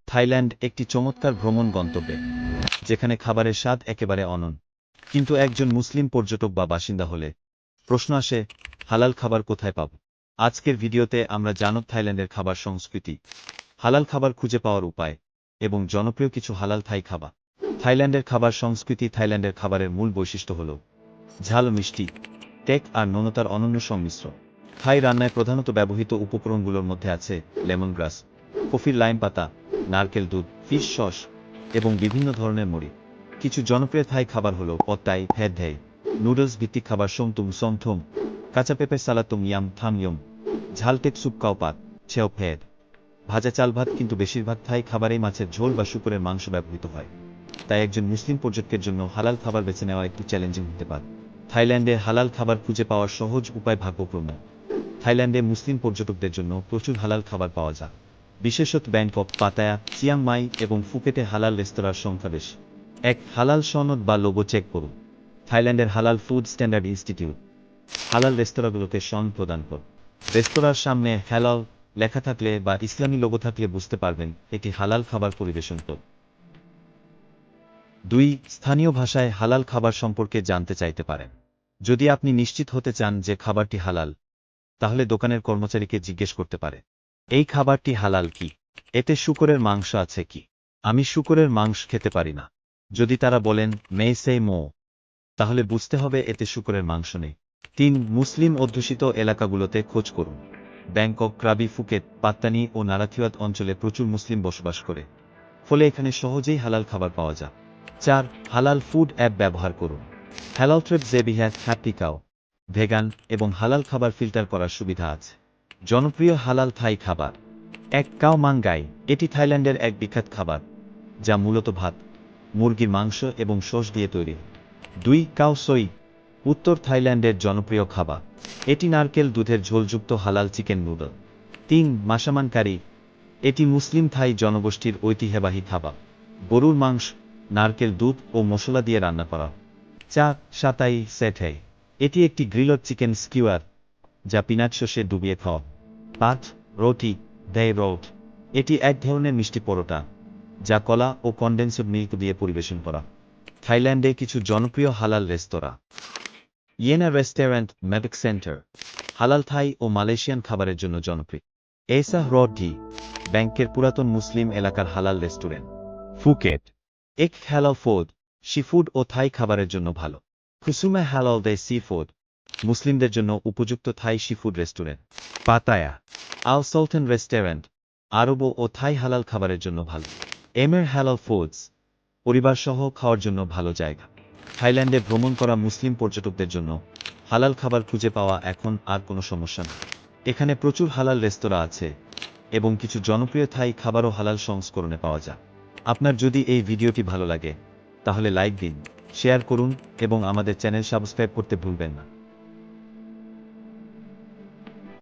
Thailand একটি চমৎকার ভ্রমণ গন্তব্যে, যেখানে খাবারের স্বাদ একেবারে অনন্য। কিন্তু একজন মুসলিম পর্যটক বা বাসিন্দা হলে প্রশ্ন আসে, হালাল খাবার কোথায় পাব? আজকের ভিডিওতে আমরা জানব থাইল্যান্ডের খাবার সংস্কৃতি, হালাল খাবার খুঁজে পাওয়ার উপায় এবং জনপ্রিয় কিছু হালাল থাই খাবার। থাইল্যান্ডের খাবার সংস্কৃতি। থাইল্যান্ডের খাবারের মূল বৈশিষ্ট্য হল ঝাল, মিষ্টি, টেক আর ননতার অনন্য সংমিশ্রণ। থাই রান্নায় প্রধানত ব্যবহৃত উপকরণগুলোর মধ্যে আছে লেমন গ্রাস, কফির লাইম পাতা, নারকেল দুধ, ফিশ সস এবং বিভিন্ন ধরনের মুড়ি। কিছু জনপ্রিয় থাই খাবার হল পদ তাই, ফ্যাট থাই, নুডলস ভিত্তিক খাবার সোমতুম সমথম, কাঁচা পেঁপে সালাতুম ইয়াম থাম ইয়ম, ঝালটেক স্যুপ কাও পাত, ছেও ফেদ, ভাজা চাল ভাত। কিন্তু বেশিরভাগ থাই খাবারেই মাছের ঝোল বা শুকরের মাংস ব্যবহৃত হয়, তাই একজন মুসলিম পর্যটকের জন্য হালাল খাবার বেছে নেওয়া একটু চ্যালেঞ্জিং হতে পারে। থাইল্যান্ডে হালাল খাবার খুঁজে পাওয়ার সহজ উপায় ভাগ্যক্রমে। থাইল্যান্ডে মুসলিম পর্যটকদের জন্য প্রচুর হালাল খাবার পাওয়া যায়, বিশেষত ব্যাংকক, পাতায়া, চিয়াং মাই এবং ফুকেটে হালাল রেস্তোরাঁর সংখ্যা বেশি। এক, হালাল সনদ বা লোগো চেক করুন। থাইল্যান্ডের হালাল ফুড স্ট্যান্ডার্ড ইনস্টিটিউট হালাল রেস্তোরাঁগুলোতে সনদ প্রদান করে। রেস্তোরাঁর সামনে হালাল লেখা থাকলে বা ইসলামী লোগো থাকলে বুঝতে পারবেন এটি হালাল খাবার পরিবেশন করে। 2, স্থানীয় ভাষায় হালাল খাবার সম্পর্কে জানতে চাইতে পারেন। যদি আপনি নিশ্চিত হতে চান যে খাবারটি হালাল, তাহলে দোকানের কর্মচারীকে জিজ্ঞেস করতে পারে, এই খাবারটি হালাল কি? এতে শূকরের মাংস আছে কি? আমি শূকরের মাংস খেতে পারি না। যদি তারা বলেন মেই সেই মো, তাহলে বুঝতে হবে এতে শূকরের মাংস নেই। 3, মুসলিম অধ্যুষিত এলাকাগুলোতে খোঁজ করুন। ব্যাংকক, ক্রাবি, ফুকেট, পাত্তানি ও নারাথিওয়াত অঞ্চলে প্রচুর মুসলিম বসবাস করে, ফলে এখানে সহজেই হালাল খাবার পাওয়া যায়। 4, হালাল ফুড অ্যাপ ব্যবহার করুন। হালাল ট্রিপ জেবিহ্যাট, হ্যাপি কাও, ভেগান এবং হালাল খাবার ফিল্টার করার সুবিধা আছে। জনপ্রিয় হালাল থাই খাবার। 1, কাও মাঙ্গাই। এটি থাইল্যান্ডের এক বিখ্যাত খাবার, যা মূলত ভাত, মুরগির মাংস এবং সস দিয়ে তৈরি। 2, কাও সই। উত্তর থাইল্যান্ডের জনপ্রিয় খাবার, এটি নারকেল দুধের ঝোলযুক্ত হালাল চিকেন নুডল। 3, মাসামান কারি। এটি মুসলিম থাই জনগোষ্ঠীর ঐতিহ্যবাহী খাবার, গরুর মাংস, নারকেল দুধ ও মশলা দিয়ে রান্না করা। 4, সাতাই সেঠাই। এটি একটি গ্রিলড চিকেন স্কিউয়ার, যা পিনাট সসে ডুবিয়ে খাওয়া। 5, রোটি দেই রোট। এটি এক ধরনের মিষ্টি পরোটা, যা কলা ও কনডেন্সড মিল্ক দিয়ে পরিবেশন করা। থাইল্যান্ডে কিছু জনপ্রিয় হালাল রেস্তোরাঁ। ইয়েনা রেস্টুরেন্ট, ম্যাভিক সেন্টার, হালাল থাই ও মালয়েশিয়ান খাবারের জন্য জনপ্রিয়। এসাহ রডি, ব্যাংকের পুরাতন মুসলিম এলাকার হালাল রেস্টুরেন্ট। ফুকেট, এক হালাল ফুড, সিফুড ও থাই খাবারের জন্য ভালো। কুসুমা হালাল দে সি ফুড, মুসলিমদের জন্য উপযুক্ত থাই সিফুড রেস্টুরেন্ট। পাতায়া, আল সুলতান রেস্টুরেন্ট, আরব ও থাই হালাল খাবারের জন্য ভালো। এমের হালাল ফুডস, পরিবার সহ খাওয়ার জন্য ভালো জায়গা। থাইল্যান্ডে ভ্রমণ করা মুসলিম পর্যটকদের জন্য হালাল খাবার খুঁজে পাওয়া এখন আর কোনো সমস্যা না। এখানে প্রচুর হালাল রেস্তোরাঁ আছে এবং কিছু জনপ্রিয় থাই খাবারও হালাল সংস্করণে পাওয়া যায়। আপনার যদি এই ভিডিওটি ভালো লাগে, তাহলে লাইক দিন, শেয়ার করুন এবং আমাদের চ্যানেল সাবস্ক্রাইব করতে ভুলবেন না।